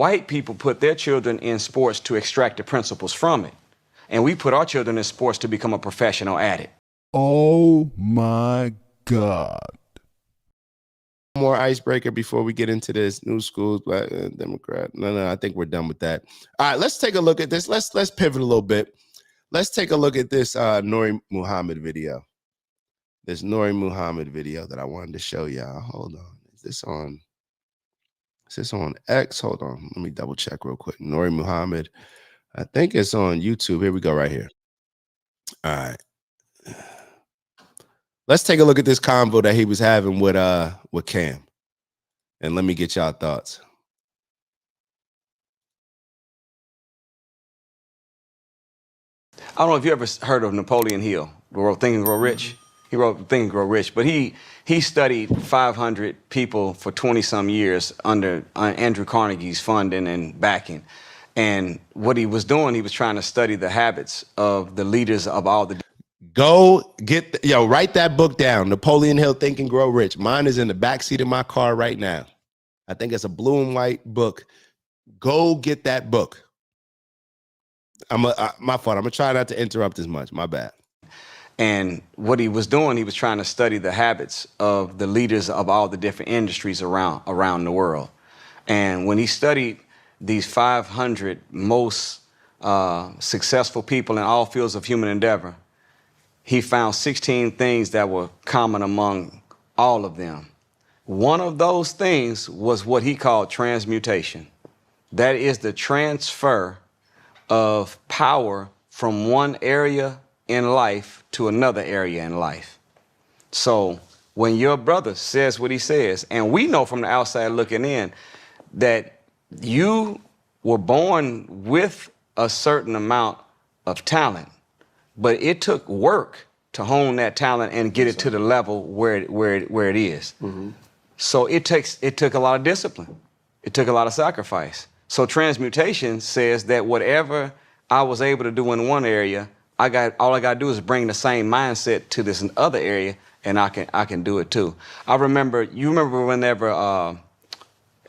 White people put their children in sports to extract the principles from it. And we put our children in sports to become a professional at it. Oh my God. More icebreaker before we get into this. New schools, Black Democrat. No, I think we're done with that. All right, let's take a look at this. Let's pivot a little bit. Let's take a look at this Nuri Muhammad video. This Nuri Muhammad video that I wanted to show y'all. Hold on. Is this on X? Hold on. Let me double check real quick. Nuri Muhammad. I think it's on YouTube. Here we go right here. All right. Let's take a look at this convo that he was having with Cam. And let me get y'all thoughts. I don't know if you ever heard of Napoleon Hill, who wrote Think and Grow Rich. He wrote Think and Grow Rich, but he studied 500 people for 20-some years under Andrew Carnegie's funding and backing. And what he was doing, he was trying to study the habits of the leaders of all the... Go get, write that book down. Napoleon Hill, Think and Grow Rich. Mine is in the backseat of my car right now. I think it's a blue and white book. Go get that book. My fault. I'm going to try not to interrupt as much. My bad. And what he was doing, he was trying to study the habits of the leaders of all the different industries around the world. And when he studied these 500 most successful people in all fields of human endeavor, he found 16 things that were common among all of them. One of those things was what he called transmutation. That is the transfer of power from one area in life to another area in life. So when your brother says what he says, and we know from the outside looking in that you were born with a certain amount of talent, but it took work to hone that talent and get it to the level where it is. Mm-hmm. So it took a lot of discipline. It took a lot of sacrifice. So transmutation says that whatever I was able to do in one area, all I got to do is bring the same mindset to this other area, and I can do it too. You remember whenever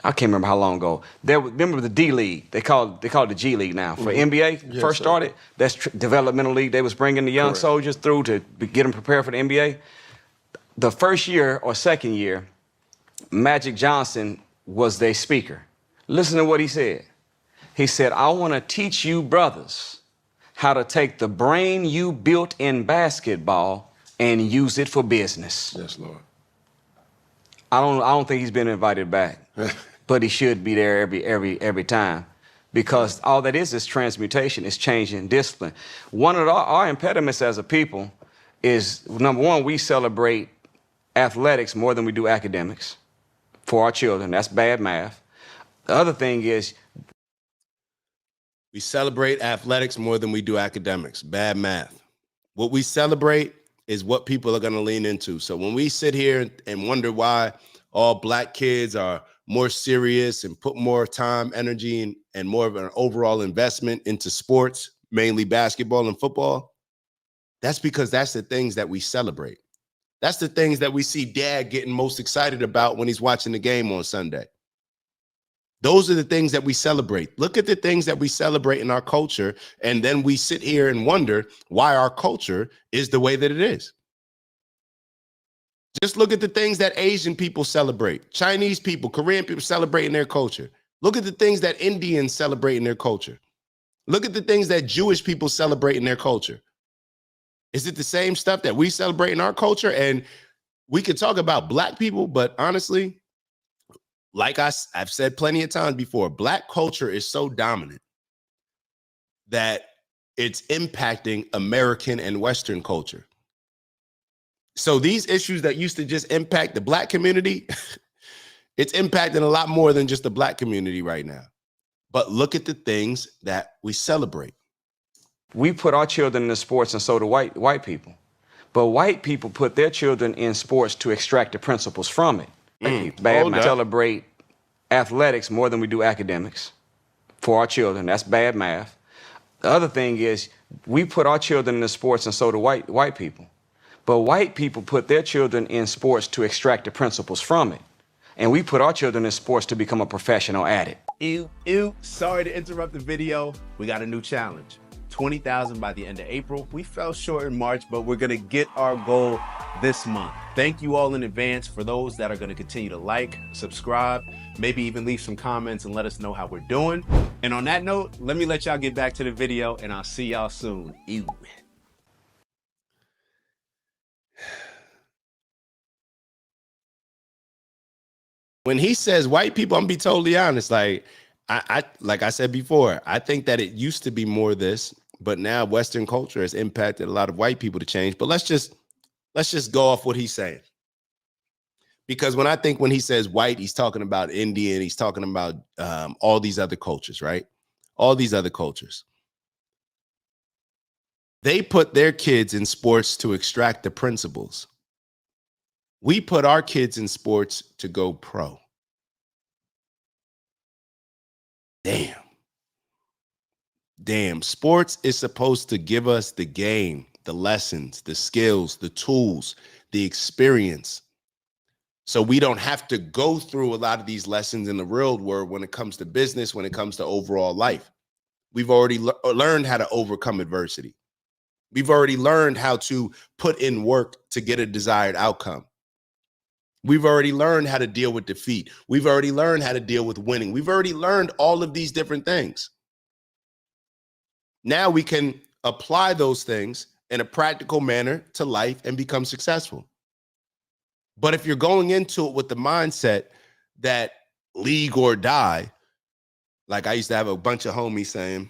I can't remember how long ago. Remember the D League? They call it the G League now. For NBA, yes, first started, that's developmental league. They was bringing the young soldiers through to get them prepared for the NBA. The first year or second year, Magic Johnson was their speaker. Listen to what he said. He said, I want to teach you brothers how to take the brain you built in basketball and use it for business. Yes, Lord. I don't think he's been invited back, but he should be there every time, because all that is transmutation, is changing discipline. One of our impediments as a people is, number one, we celebrate athletics more than we do academics for our children. That's bad math. The other thing is, we celebrate athletics more than we do academics. Bad math. What we celebrate is what people are going to lean into. So when we sit here and wonder why all black kids are more serious and put more time, energy, and more of an overall investment into sports, mainly basketball and football, that's because that's the things that we celebrate. That's the things that we see dad getting most excited about when he's watching the game on Sunday. Those are the things that we celebrate. Look at the things that we celebrate in our culture, and then we sit here and wonder why our culture is the way that it is. Just look at the things that Asian people celebrate, Chinese people, Korean people celebrate in their culture. Look at the things that Indians celebrate in their culture. Look at the things that Jewish people celebrate in their culture. Is it the same stuff that we celebrate in our culture? And we could talk about black people, but honestly, like I've said plenty of times before, black culture is so dominant that it's impacting American and Western culture. So these issues that used to just impact the black community, it's impacting a lot more than just the black community right now. But look at the things that we celebrate. We put our children in sports, and so do white people. But white people put their children in sports to extract the principles from it. Bad math. Celebrate athletics more than we do academics for our children. That's bad math. The other thing is, we put our children in the sports, and so do white people. But white people put their children in sports to extract the principles from it. And we put our children in sports to become a professional at it. Ew. Sorry to interrupt the video. We got a new challenge. 20,000 by the end of April. We fell short in March, but we're gonna get our goal this month. Thank you all in advance for those that are gonna continue to like, subscribe, maybe even leave some comments and let us know how we're doing. And on that note, let me let y'all get back to the video and I'll see y'all soon. Ew. When he says white people, I'm gonna be totally honest. Like I said before, I think that it used to be more this, but now Western culture has impacted a lot of white people to change. But let's just go off what he's saying. Because when he says white, he's talking about Indian, he's talking about all these other cultures, right? All these other cultures. They put their kids in sports to extract the principles. We put our kids in sports to go pro. Damn. Sports is supposed to give us the game, the lessons, the skills, the tools, the experience. So we don't have to go through a lot of these lessons in the real world when it comes to business, when it comes to overall life. We've already learned how to overcome adversity. We've already learned how to put in work to get a desired outcome. We've already learned how to deal with defeat. We've already learned how to deal with winning. We've already learned all of these different things. Now we can apply those things in a practical manner to life and become successful. But if you're going into it with the mindset that league or die, like I used to have a bunch of homies saying,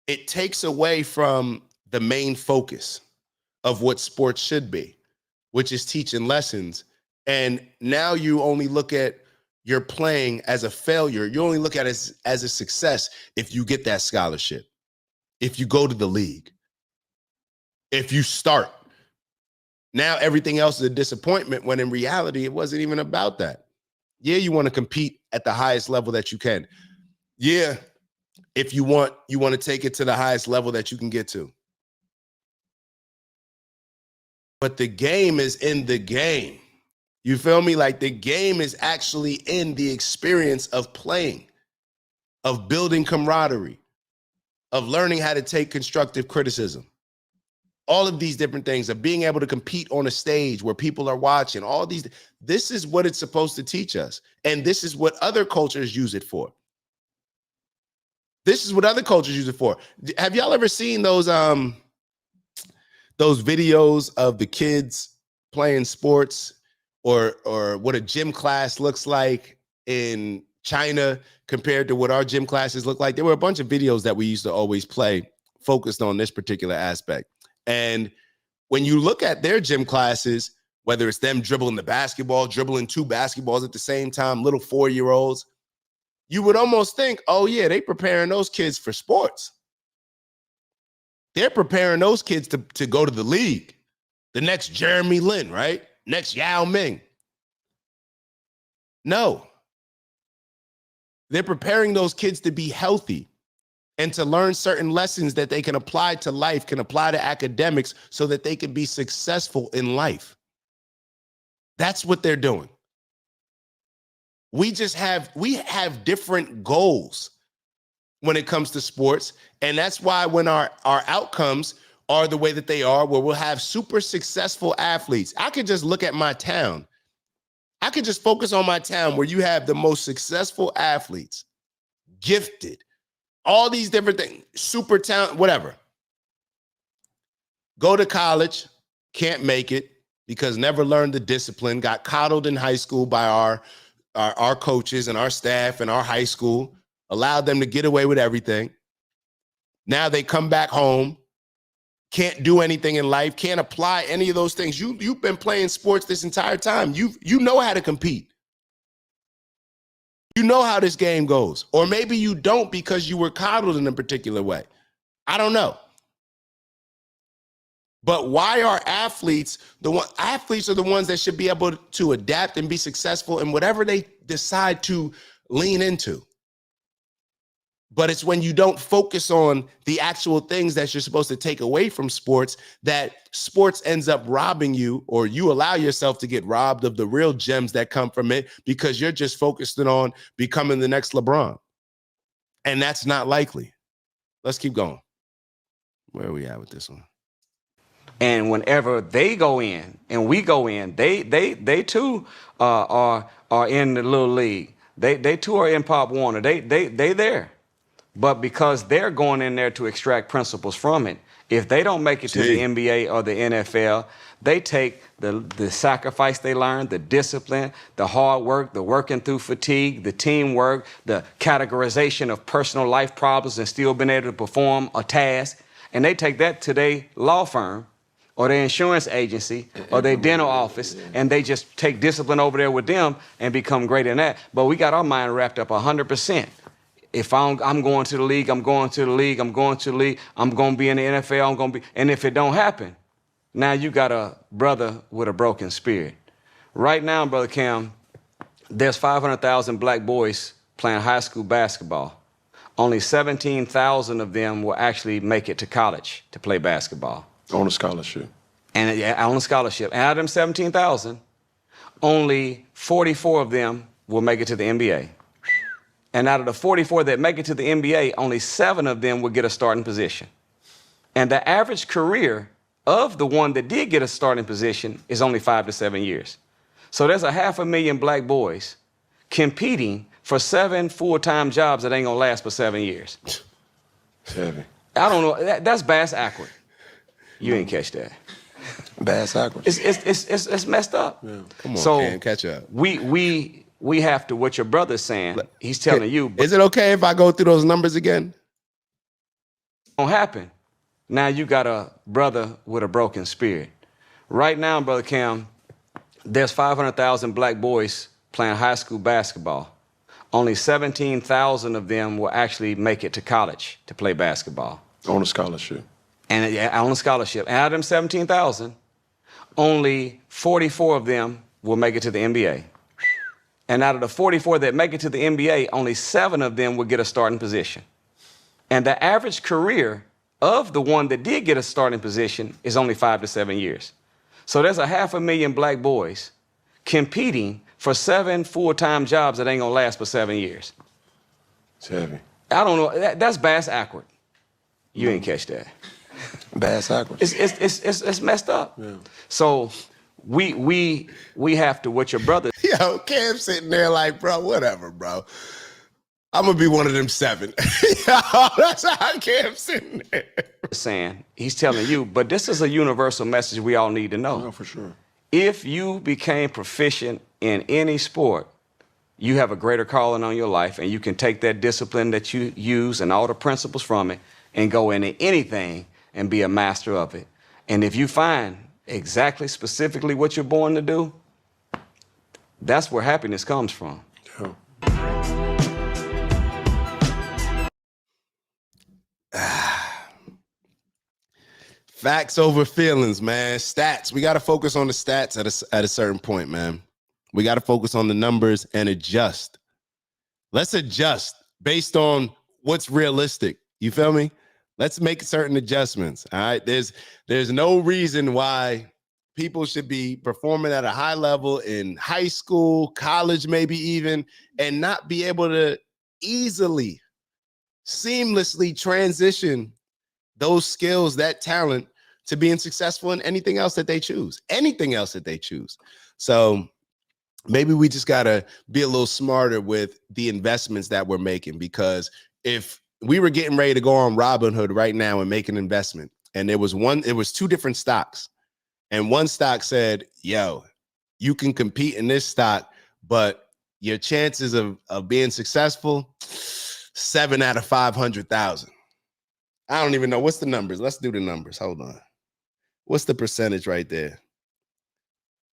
it takes away from the main focus of what sports should be, which is teaching lessons. And now you only look at your playing as a failure. You only look at it as a success if you get that scholarship, if you go to the league, if you start. Now everything else is a disappointment, when in reality, it wasn't even about that. Yeah, you want to compete at the highest level that you can. Yeah, if you want to take it to the highest level that you can get to. But the game is in the game. You feel me? Like the game is actually in the experience of playing, of building camaraderie, of learning how to take constructive criticism. All of these different things, of being able to compete on a stage where people are watching, all these, this is what it's supposed to teach us. And this is what other cultures use it for. This is what other cultures use it for. Have y'all ever seen those videos of the kids playing sports, or what a gym class looks like in China compared to what our gym classes look like? There were a bunch of videos that we used to always play focused on this particular aspect. And when you look at their gym classes, whether it's them dribbling the basketball, dribbling two basketballs at the same time, little 4-year-olds, you would almost think, oh yeah, they preparing those kids for sports. They're preparing those kids to go to the league. The next Jeremy Lin, right? Next Yao Ming. No. They're preparing those kids to be healthy and to learn certain lessons that they can apply to life, can apply to academics, so that they can be successful in life. That's what they're doing. We have different goals when it comes to sports. And that's why when our outcomes are the way that they are, where we'll have super successful athletes. I could just look at my town. I could just focus on my town, where you have the most successful athletes, gifted, all these different things, super talent, whatever. Go to college, can't make it because never learned the discipline, got coddled in high school by our coaches and our staff and our high school, allowed them to get away with everything. Now they come back home, can't do anything in life, can't apply any of those things. You've been playing sports this entire time. You know how to compete. You know how this game goes. Or maybe you don't because you were coddled in a particular way. I don't know. But why are athletes athletes are the ones that should be able to adapt and be successful in whatever they decide to lean into. But it's when you don't focus on the actual things that you're supposed to take away from sports that sports ends up robbing you, or you allow yourself to get robbed of the real gems that come from it because you're just focused on becoming the next LeBron. And that's not likely. Let's keep going. Where are we at with this one? And whenever they go in and we go in, they too are in the little league. They too are in Pop Warner. They there. But because they're going in there to extract principles from it, if they don't make it to the NBA or the NFL, they take the sacrifice they learned, the discipline, the hard work, the working through fatigue, the teamwork, the categorization of personal life problems and still being able to perform a task, and they take that to their law firm or their insurance agency or their dental office, and they just take discipline over there with them and become great in that. But we got our mind wrapped up 100%. If I'm going to the league, I'm going to the league, I'm going to the league, I'm going to be in the NFL, I'm going to be, and if it don't happen, now you got a brother with a broken spirit. Right now, Brother Cam, there's 500,000 black boys playing high school basketball. Only 17,000 of them will actually make it to college to play basketball. On a scholarship. And on a scholarship. And out of them 17,000, only 44 of them will make it to the NBA. And out of the 44 that make it to the NBA, only 7 of them will get a starting position. And the average career of the one that did get a starting position is only 5 to 7 years. So there's 500,000 black boys competing for 7 full-time jobs that ain't gonna last for 7 years. It's heavy. I don't know. That's bass awkward. You ain't catch that. Bass backwards. It's messed up. Yeah. Come on, so Cam, catch up. We have to, what your brother's saying, he's telling you. Is it okay if I go through those numbers again? Won't happen. Now you got a brother with a broken spirit. Right now, Brother Cam, there's 500,000 black boys playing high school basketball. Only 17,000 of them will actually make it to college to play basketball. On a scholarship. And on a scholarship. And out of them 17,000, only 44 of them will make it to the NBA. And out of the 44 that make it to the NBA, only 7 of them will get a starting position. And the average career of the one that did get a starting position is only 5 to 7 years. So there's 500,000 black boys competing for 7 full-time jobs that ain't gonna last for 7 years. It's heavy. I don't know. That's bass awkward. You ain't catch that. Bass backwards. It's messed up. Yeah. So we have to, what your brother Yo, Cam's sitting there like, bro, whatever, bro. I'm gonna be one of them 7. Yo, that's how Cam's sitting there. is saying, he's telling you, but this is a universal message we all need to know. No, for sure. If you became proficient in any sport, you have a greater calling on your life, and you can take that discipline that you use and all the principles from it and go into anything and be a master of it. And if you find exactly, specifically what you're born to do, that's where happiness comes from. Yeah. Facts over feelings, man. Stats. We got to focus on the stats at a certain point, man. We got to focus on the numbers and adjust. Let's adjust based on what's realistic. You feel me? Let's make certain adjustments. All right. There's no reason why people should be performing at a high level in high school, college, maybe even, and not be able to easily, seamlessly transition those skills, that talent, to being successful in anything else that they choose. Anything else that they choose. So maybe we just got to be a little smarter with the investments that we're making, because if we were getting ready to go on Robinhood right now and make an investment, and it was 2 different stocks, and one stock said, yo, you can compete in this stock, but your chances of being successful, 7 out of 500,000. I don't even know. What's the numbers? Let's do the numbers. Hold on. What's the percentage right there?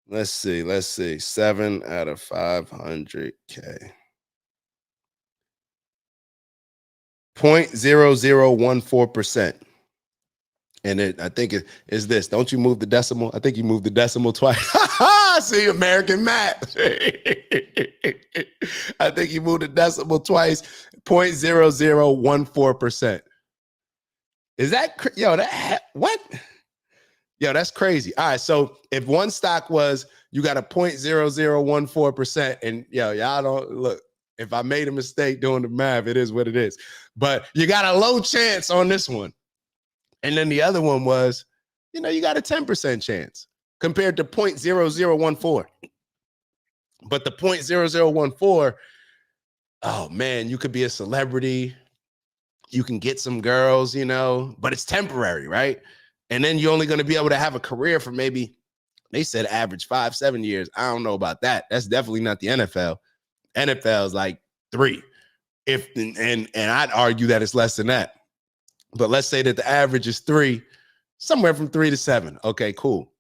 Let's see. 7 out of 500K. 0.0014%. And I think it is this. Don't you move the decimal? I think you moved the decimal twice. See, American math. I think he moved the decimal twice. 0.0014%. Is that yo? What? Yo, that's crazy. All right, so if one stock was you got a 0.0014%, and yo, y'all don't look. If I made a mistake doing the math, it is what it is. But you got a low chance on this one. And then the other one was, you got a 10% chance compared to 0.0014. But the 0.0014, oh man, you could be a celebrity. You can get some girls, but it's temporary, right? And then you're only going to be able to have a career for maybe, they said average 5-7 years. I don't know about that. That's definitely not the NFL. NFL is like 3. And I'd argue that it's less than that. But let's say that the average is 3, somewhere from 3 to 7. Okay, cool.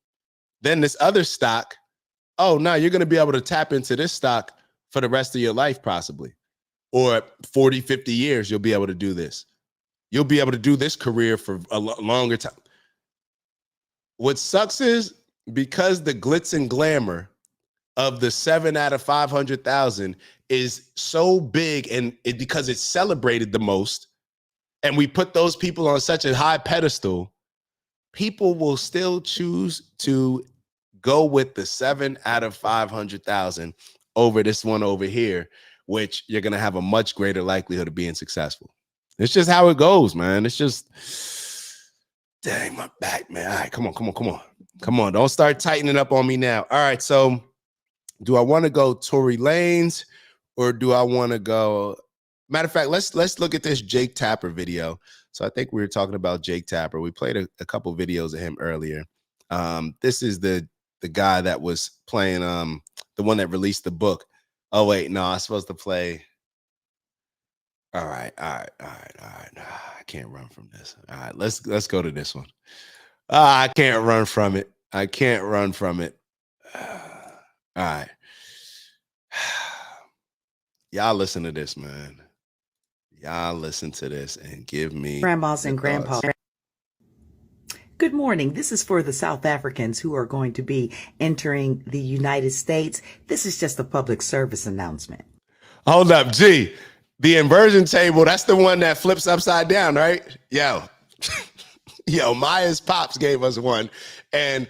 Then this other stock, oh, no, you're going to be able to tap into this stock for the rest of your life, possibly. Or 40, 50 years, you'll be able to do this. You'll be able to do this career for a longer time. What sucks is because the glitz and glamour of the 7 out of 500,000 is so big, and because it's celebrated the most, and we put those people on such a high pedestal, people will still choose to go with the 7 out of 500,000 over this one over here, which you're going to have a much greater likelihood of being successful. It's just how it goes, man. It's just, dang, my back, man. All right, come on. Don't start tightening up on me now. All right, so do I want to go Tory Lanez or do I want to go? Matter of fact, let's look at this Jake Tapper video. So I think we were talking about Jake Tapper. We played a couple videos of him earlier. This is the guy that was playing the one that released the book. Oh wait, no, I'm supposed to play. All right. I can't run from this. All right, let's go to this one. I can't run from it. All right. Y'all listen to this, man. Y'all listen to this and give me grandmas and grandpas. Good morning. This is for the South Africans who are going to be entering the United States. This is just a public service announcement. Hold up, G. The inversion table, that's the one that flips upside down, right? Yo, Maya's pops gave us one. And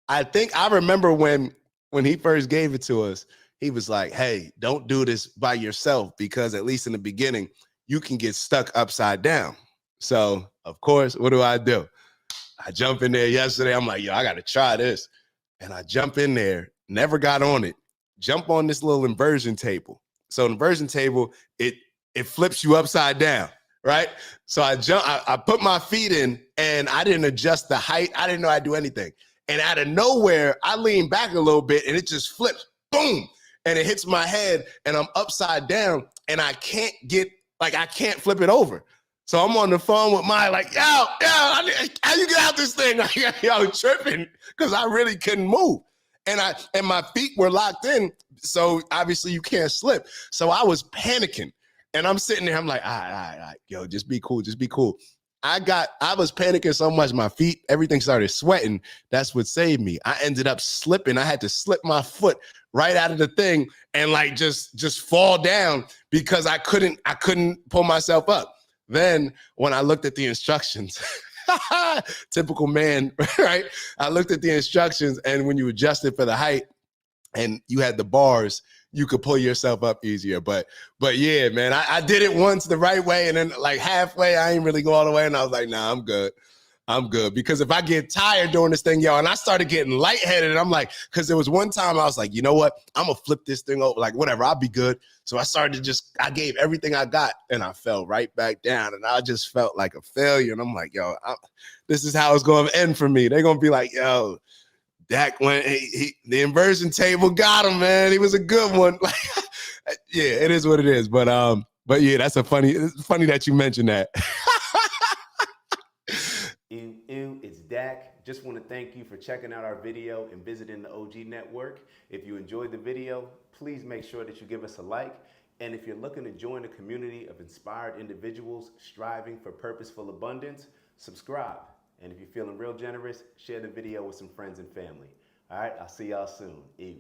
I think I remember when he first gave it to us, he was like, hey, don't do this by yourself because at least in the beginning, you can get stuck upside down. So, of course, what do? I jump in there yesterday. I'm like, yo, I got to try this. And I jump in there, never got on it, jump on this little inversion table. So inversion table, it flips you upside down, right? So I put my feet in and I didn't adjust the height. I didn't know I'd do anything. And out of nowhere, I lean back a little bit and it just flips, boom. And it hits my head and I'm upside down and I can't flip it over. So I'm on the phone with Maya like, yo, how you get out this thing? Yo, tripping because I really couldn't move. And my feet were locked in, so obviously you can't slip. So I was panicking, and I'm sitting there. I'm like, all right, yo, just be cool. I was panicking so much, my feet, everything started sweating. That's what saved me. I ended up slipping. I had to slip my foot right out of the thing and like just fall down because I couldn't pull myself up. Then when I looked at the instructions. Typical man, right? I looked at the instructions, and when you adjusted for the height and you had the bars, you could pull yourself up easier. But yeah, man, I did it once the right way, and then like halfway, I ain't really go all the way, and I was like, nah, I'm good. Because if I get tired doing this thing, yo, and I started getting lightheaded, and I'm like, because there was one time I was like, you know what? I'm gonna flip this thing over, like whatever, I'll be good. So I started I gave everything I got, and I fell right back down, and I just felt like a failure. And I'm like, yo, this is how it's going to end for me. They're gonna be like, yo, Dak went, the inversion table got him, man. He was a good one. Like, yeah, it is what it is. But yeah, it's funny that you mentioned that. It's Dak. Just want to thank you for checking out our video and visiting the OG Network. If you enjoyed the video, please make sure that you give us a like. And if you're looking to join a community of inspired individuals striving for purposeful abundance, subscribe. And if you're feeling real generous, share the video with some friends and family. All right, I'll see y'all soon. Ew.